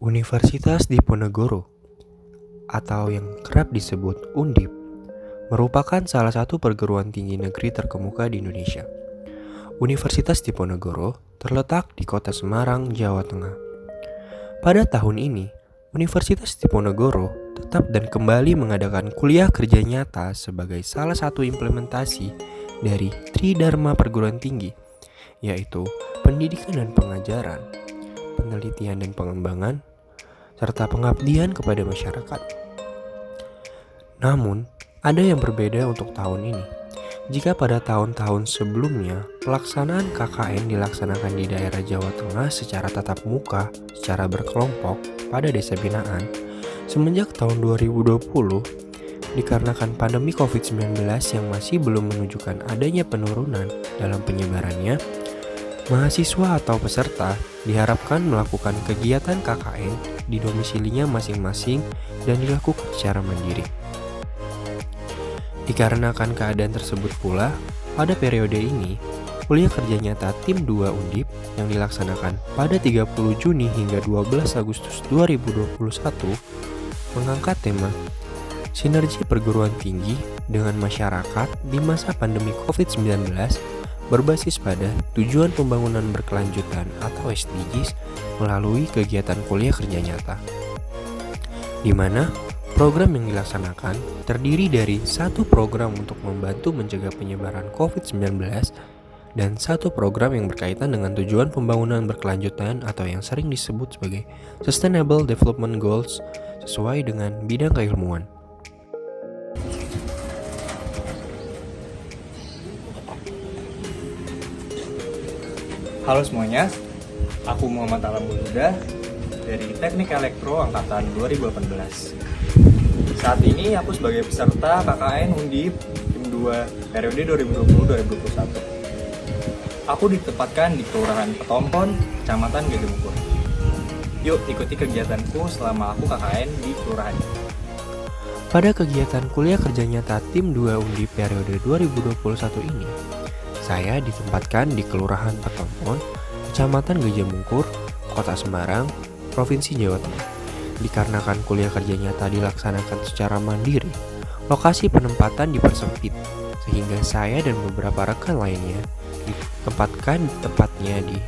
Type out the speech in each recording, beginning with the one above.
Universitas Diponegoro atau yang kerap disebut Undip merupakan salah satu perguruan tinggi negeri terkemuka di Indonesia. Universitas Diponegoro terletak di Kota Semarang, Jawa Tengah. Pada tahun ini, Universitas Diponegoro tetap dan kembali mengadakan kuliah kerja nyata sebagai salah satu implementasi dari Tridharma Perguruan Tinggi, yaitu pendidikan dan pengajaran, penelitian dan pengembangan, serta pengabdian kepada masyarakat. Namun, ada yang berbeda untuk tahun ini. Jika pada tahun-tahun sebelumnya, pelaksanaan KKN dilaksanakan di daerah Jawa Tengah secara tatap muka, secara berkelompok, pada desa binaan, semenjak tahun 2020, dikarenakan pandemi COVID-19 yang masih belum menunjukkan adanya penurunan dalam penyebarannya, mahasiswa atau peserta diharapkan melakukan kegiatan KKN di domisilinya masing-masing dan dilakukan secara mandiri. Dikarenakan keadaan tersebut pula, pada periode ini, kuliah kerja nyata Tim 2 Undip yang dilaksanakan pada 30 Juni hingga 12 Agustus 2021 mengangkat tema Sinergi Perguruan Tinggi dengan Masyarakat di masa pandemi COVID-19 berbasis pada tujuan pembangunan berkelanjutan atau SDGs melalui kegiatan kuliah kerja nyata, di mana program yang dilaksanakan terdiri dari satu program untuk membantu mencegah penyebaran COVID-19 dan satu program yang berkaitan dengan tujuan pembangunan berkelanjutan atau yang sering disebut sebagai Sustainable Development Goals sesuai dengan bidang keilmuan. Halo semuanya, aku Muhammad Alam Huda dari Teknik Elektro Angkatan 2018. Saat ini aku sebagai peserta KKN Undip Tim 2 periode 2020-2021. Aku ditempatkan di Kelurahan Petompon, Kecamatan Gajahmungkur. Yuk ikuti kegiatanku selama aku KKN di kelurahan. Pada kegiatan kuliah kerja nyata Tim 2 Undip periode 2021 ini, saya ditempatkan di Kelurahan Petompon, Kecamatan Gajahmungkur, Kota Semarang, Provinsi Jawa Tengah. Dikarenakan kuliah kerja nyata dilaksanakan secara mandiri, lokasi penempatan dipersempit, sehingga saya dan beberapa rekan lainnya ditempatkan tepatnya di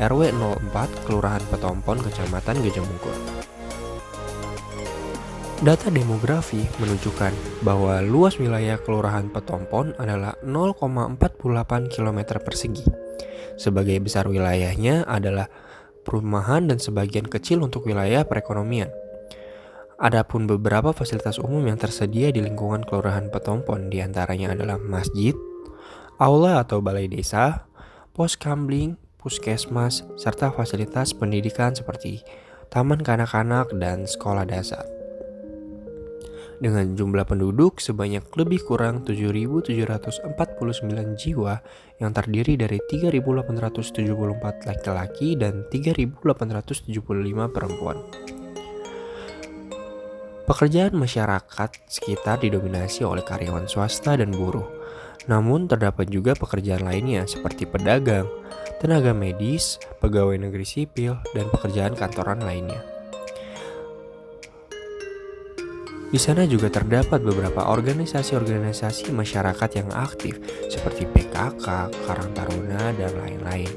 RW 04 Kelurahan Petompon, Kecamatan Gajahmungkur. Data demografi menunjukkan bahwa luas wilayah Kelurahan Petompon adalah 0,48 km persegi. Sebagai besar wilayahnya adalah perumahan dan sebagian kecil untuk wilayah perekonomian. Adapun beberapa fasilitas umum yang tersedia di lingkungan Kelurahan Petompon diantaranya adalah masjid, aula atau balai desa, pos kamling, puskesmas, serta fasilitas pendidikan seperti taman kanak-kanak dan sekolah dasar. Dengan jumlah penduduk sebanyak lebih kurang 7.749 jiwa yang terdiri dari 3.874 laki-laki dan 3.875 perempuan. Pekerjaan masyarakat sekitar didominasi oleh karyawan swasta dan buruh. Namun terdapat juga pekerjaan lainnya seperti pedagang, tenaga medis, pegawai negeri sipil, dan pekerjaan kantoran lainnya. Di sana juga terdapat beberapa organisasi-organisasi masyarakat yang aktif seperti PKK, Karang Taruna, dan lain-lain.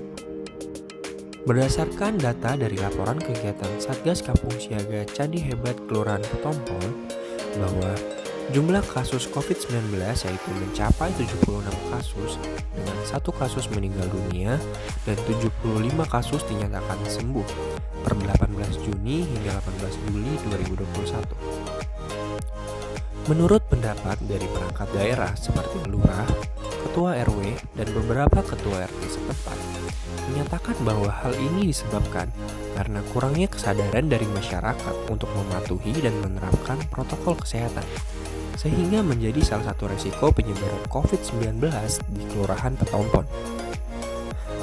Berdasarkan data dari laporan kegiatan Satgas Kampung Siaga Candi Hebat Kelurahan Petompon bahwa jumlah kasus COVID-19 yaitu mencapai 76 kasus dengan 1 kasus meninggal dunia dan 75 kasus dinyatakan sembuh per 18 Juni hingga 18 Juli 2021. Menurut pendapat dari perangkat daerah seperti lurah, ketua RW, dan beberapa ketua RT setempat, menyatakan bahwa hal ini disebabkan karena kurangnya kesadaran dari masyarakat untuk mematuhi dan menerapkan protokol kesehatan, sehingga menjadi salah satu resiko penyebaran COVID-19 di Kelurahan Petompon.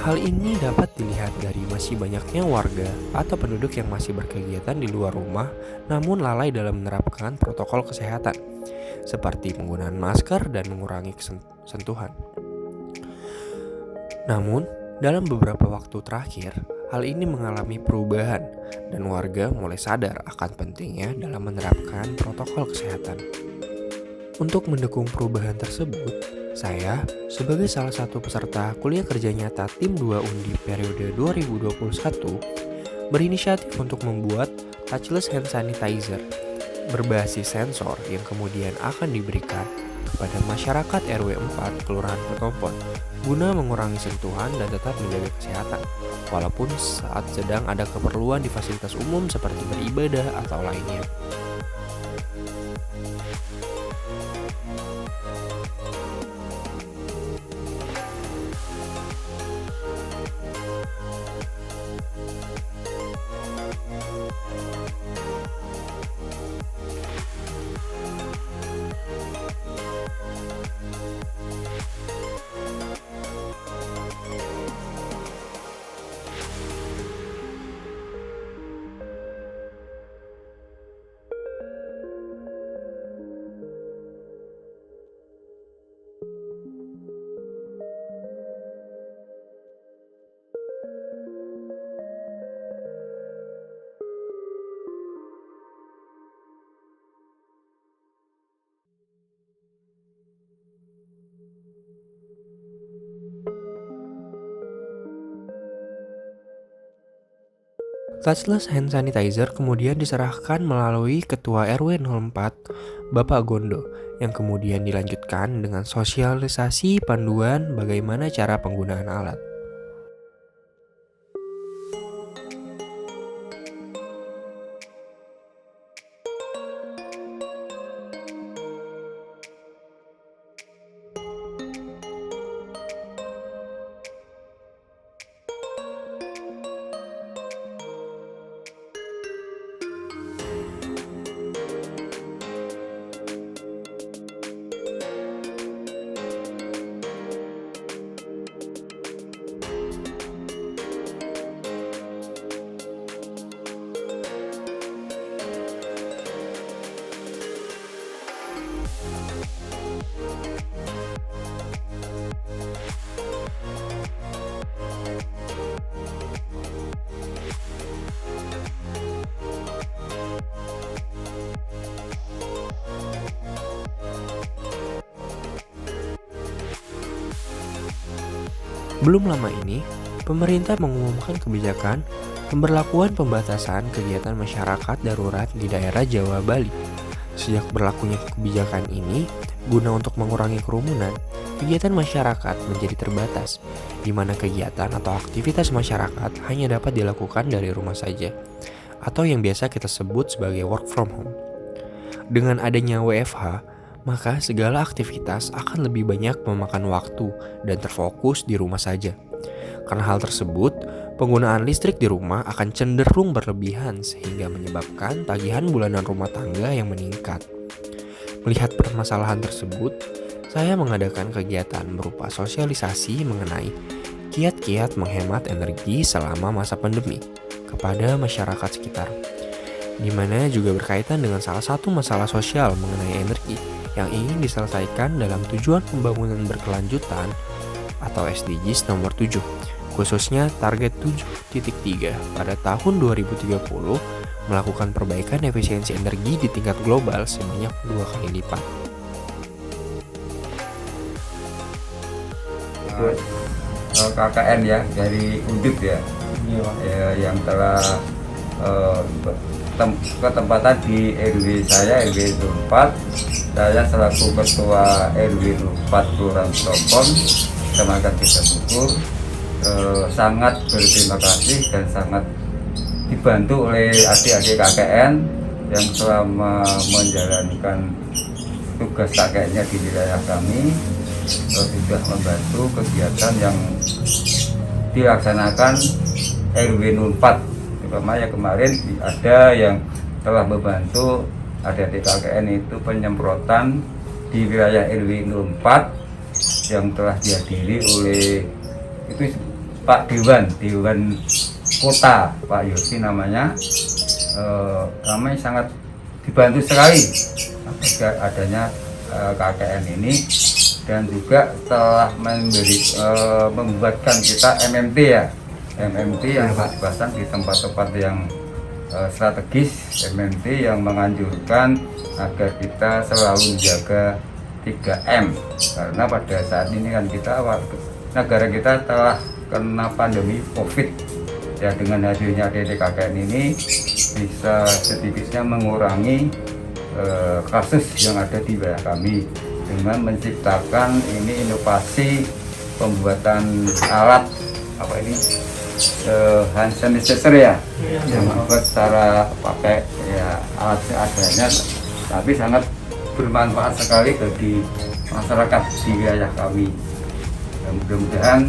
Hal ini dapat dilihat dari masih banyaknya warga atau penduduk yang masih berkegiatan di luar rumah namun lalai dalam menerapkan protokol kesehatan, seperti penggunaan masker dan mengurangi sentuhan. Namun, dalam beberapa waktu terakhir, Hal ini mengalami perubahan dan warga mulai sadar akan pentingnya dalam menerapkan protokol kesehatan. Untuk mendukung perubahan tersebut, saya sebagai salah satu peserta kuliah kerja nyata tim 2 Undi periode 2021 berinisiatif untuk membuat touchless hand sanitizer berbasis sensor yang kemudian akan diberikan kepada masyarakat RW 4 Kelurahan Petompon guna mengurangi sentuhan dan tetap menjaga kesehatan walaupun saat sedang ada keperluan di fasilitas umum seperti beribadah atau lainnya. Touchless hand sanitizer kemudian diserahkan melalui Ketua RW 04, Bapak Gondo, yang kemudian dilanjutkan dengan sosialisasi panduan bagaimana cara penggunaan alat. Belum lama ini, pemerintah mengumumkan kebijakan pemberlakuan pembatasan kegiatan masyarakat darurat di daerah Jawa Bali. Sejak berlakunya kebijakan ini, guna untuk mengurangi kerumunan, kegiatan masyarakat menjadi terbatas, di mana kegiatan atau aktivitas masyarakat hanya dapat dilakukan dari rumah saja, atau yang biasa kita sebut sebagai work from home. Dengan adanya WFH, maka segala aktivitas akan lebih banyak memakan waktu dan terfokus di rumah saja. Karena hal tersebut, penggunaan listrik di rumah akan cenderung berlebihan sehingga menyebabkan tagihan bulanan rumah tangga yang meningkat. Melihat permasalahan tersebut, saya mengadakan kegiatan berupa sosialisasi mengenai kiat-kiat menghemat energi selama masa pandemi kepada masyarakat sekitar, di mana juga berkaitan dengan salah satu masalah sosial mengenai energi yang ingin diselesaikan dalam tujuan pembangunan berkelanjutan atau SDGs nomor 7, khususnya target 7.3 pada tahun 2030 melakukan perbaikan efisiensi energi di tingkat global sebanyak 2 kali lipat. KKN ya dari Undip ya, yang telah ketempatan di RW saya, RW 4. Saya selaku Ketua RW 4 Kelurahan Petompon, Kecamatan Gedamukur, sangat berterima kasih dan sangat dibantu oleh adik-adik KKN yang selama menjalankan tugas KKN-nya di wilayah kami sudah membantu kegiatan yang dilaksanakan RW 04. Terutama yang kemarin ada yang telah membantu adik-adik KKN itu penyemprotan di wilayah RW 04 yang telah dihadiri oleh itu Pak Dewan Kota, Pak Yosi namanya. Kami sangat dibantu sekali adanya KKN ini, dan juga telah membuatkan kita MMT ya, MMT yang dipasang di tempat-tempat yang strategis, MMT yang menganjurkan agar kita selalu menjaga 3M, karena pada saat ini kan negara kita telah kena pandemi COVID ya. Dengan hadirnya DDKKN ini bisa setidaknya mengurangi kasus yang ada di wilayah kami dengan menciptakan ini inovasi pembuatan alat hand sanitizer ya, yang membuat secara pakai ya alat seadanya, tapi sangat bermanfaat sekali bagi masyarakat di wilayah kami. Dan mudah-mudahan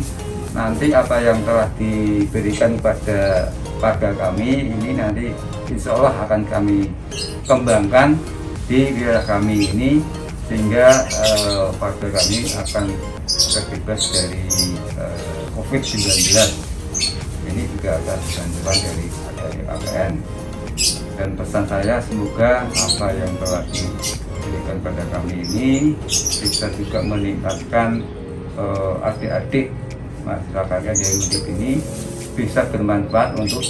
nanti apa yang telah diberikan kepada warga kami ini nanti insya Allah akan kami kembangkan di wilayah kami ini, sehingga warga kami akan terbebas dari COVID-19. Ini juga akan bantuan dari KKN. Dan pesan saya, semoga apa yang telah diberikan pada kami ini bisa juga meningkatkan adik-adik masyarakatnya dari Undip ini, bisa bermanfaat untuk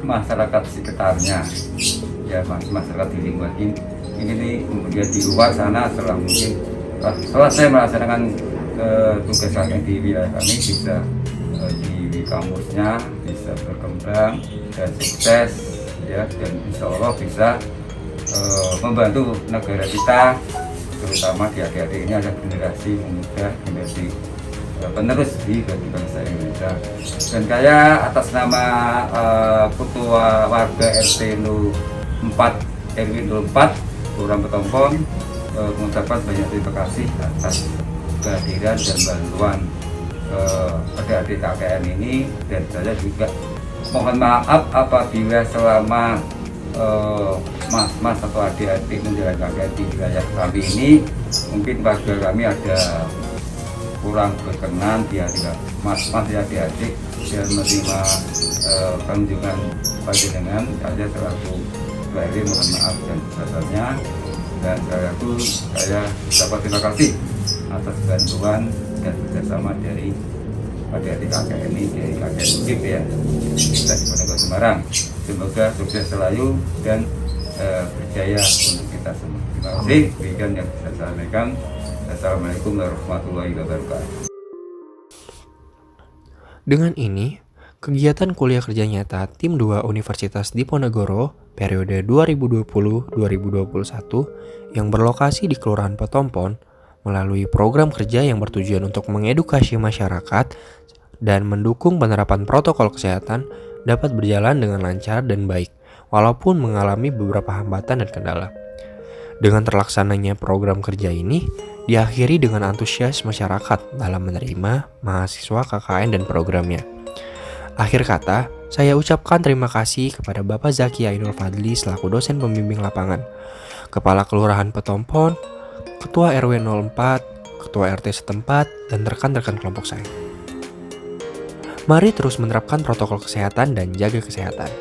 masyarakat sekitarnya ya, masyarakat di lingkungan ini kemudian di luar sana setelah mungkin selesai melaksanakan tugas kami di wilayah kami, bisa di kampusnya bisa berkembang dan sukses ya, dan insya Allah bisa membantu negara kita, terutama di adik-adik ini ada generasi muda, generasi penerus di bangsa Indonesia. Dan saya atas nama Ketua Warga RT 04 RW 04 Kelurahan Petompon mengucapkan banyak terima kasih atas kehadiran dan bantuan adik-adik KKN ini, dan saya juga mohon maaf apabila selama mas-mas atau adik-adik menjalankan KKN di wilayah kami ini mungkin warga kami ada kurang berkenan di hati mas-mas ya, adik-adik dan menerima kunjungan panjenengan. Saya selaku keluarga mohon maaf dan sebesarnya, dan saya dapat terima kasih atas bantuan dan kerjasama dari adik-adik KKN ini, dari KKN Undip ya, kita di Ponorogo Semarang. Semoga sukses selalu dan berjaya untuk kita semua. Terima kasih. Demikian yang bisa saya sampaikan. Assalamualaikum warahmatullahi wabarakatuh. Dengan ini, kegiatan kuliah kerja nyata Tim 2 Universitas Diponegoro periode 2020-2021 yang berlokasi di Kelurahan Petompon melalui program kerja yang bertujuan untuk mengedukasi masyarakat dan mendukung penerapan protokol kesehatan dapat berjalan dengan lancar dan baik, walaupun mengalami beberapa hambatan dan kendala. Dengan terlaksananya program kerja ini, diakhiri dengan antusias masyarakat dalam menerima mahasiswa KKN dan programnya. Akhir kata, saya ucapkan terima kasih kepada Bapak Zaki Ainul Fadli selaku dosen pembimbing lapangan, Kepala Kelurahan Petompon, Ketua RW 04, Ketua RT setempat, dan rekan-rekan kelompok saya. Mari terus menerapkan protokol kesehatan dan jaga kesehatan.